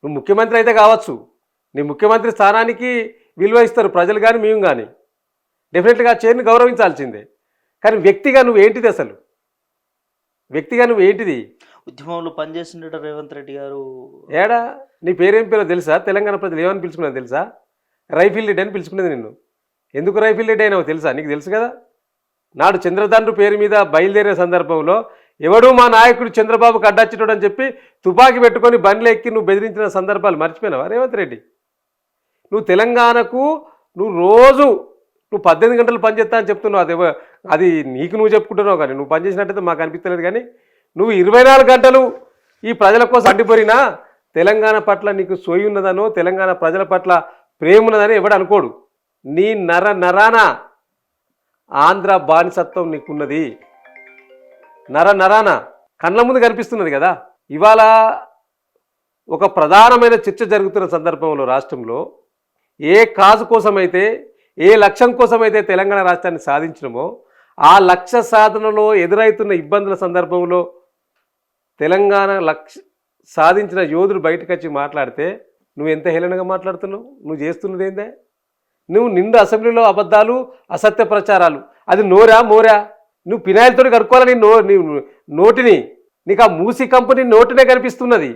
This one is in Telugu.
నువ్వు ముఖ్యమంత్రి అయితే కావచ్చు, నీ ముఖ్యమంత్రి స్థానానికి విలువ ఇస్తారు ప్రజలు కానీ మేము కానీ, డెఫినెట్గా చైర్ని గౌరవించాల్సిందే. కానీ వ్యక్తిగా నువ్వు ఏంటిది అసలు? వ్యక్తిగా నువ్వు ఏంటిది? ఉద్యమంలో పనిచేసిండట రేవంత్ రెడ్డి గారు. ఏడా నీ పేరేం పేరో తెలుసా? తెలంగాణ ప్రజలు ఏమని పిలుచుకున్నది తెలుసా? రైఫిల్ రెడ్డి అని పిలుచుకునేది నిన్ను. ఎందుకు రైఫిల్ రెడ్డి అయినావు తెలుసా? నీకు తెలుసు కదా. నాడు చంద్రదండ్రు పేరు మీద బయలుదేరే సందర్భంలో ఎవడు మా నాయకుడు చంద్రబాబుకు అడ్డచ్చిటాడు అని చెప్పి తుపాకీ పెట్టుకొని బండ్లు ఎక్కి నువ్వు బెదిరించిన సందర్భాలు మర్చిపోయినావా రేవంత్ రెడ్డి? నువ్వు తెలంగాణకు నువ్వు 18 గంటలు పనిచేస్తా అని చెప్తున్నావు. అది నీకు నువ్వు చెప్పుకుంటున్నావు, కానీ నువ్వు పనిచేసినట్టయితే మాకు అనిపించలేదు. కానీ నువ్వు 24 గంటలు ఈ ప్రజల కోసం అడ్డిపోయినా తెలంగాణ పట్ల నీకు సోయి ఉన్నదనో, తెలంగాణ ప్రజల పట్ల ప్రేమ ఉన్నదని ఎవడు అనుకోడు. నీ నరాన ఆంధ్ర బానిసత్వం నీకున్నది. నరాన కళ్ళ ముందు కనిపిస్తున్నది కదా. ఇవాళ ఒక ప్రధానమైన చర్చ జరుగుతున్న సందర్భంలో రాష్ట్రంలో ఏ కాజు కోసమైతే, ఏ లక్ష్యం కోసమైతే తెలంగాణ రాష్ట్రాన్ని సాధించినమో ఆ లక్ష్య సాధనలో ఎదురవుతున్న ఇబ్బందుల సందర్భంలో తెలంగాణ సాధించిన యోధుడు బయటకు వచ్చి మాట్లాడితే నువ్వు ఎంత హేళనగా మాట్లాడుతున్నావు? నువ్వు చేస్తున్నది ఏందే? నువ్వు నిండు అసెంబ్లీలో అబద్ధాలు, అసత్య ప్రచారాలు. అది మోరా నువ్వు పినాయిలతో కనుక్కోవాలని నీ నోటిని, నీకు ఆ మూసి కంపెనీ నోటినే కనిపిస్తున్నది.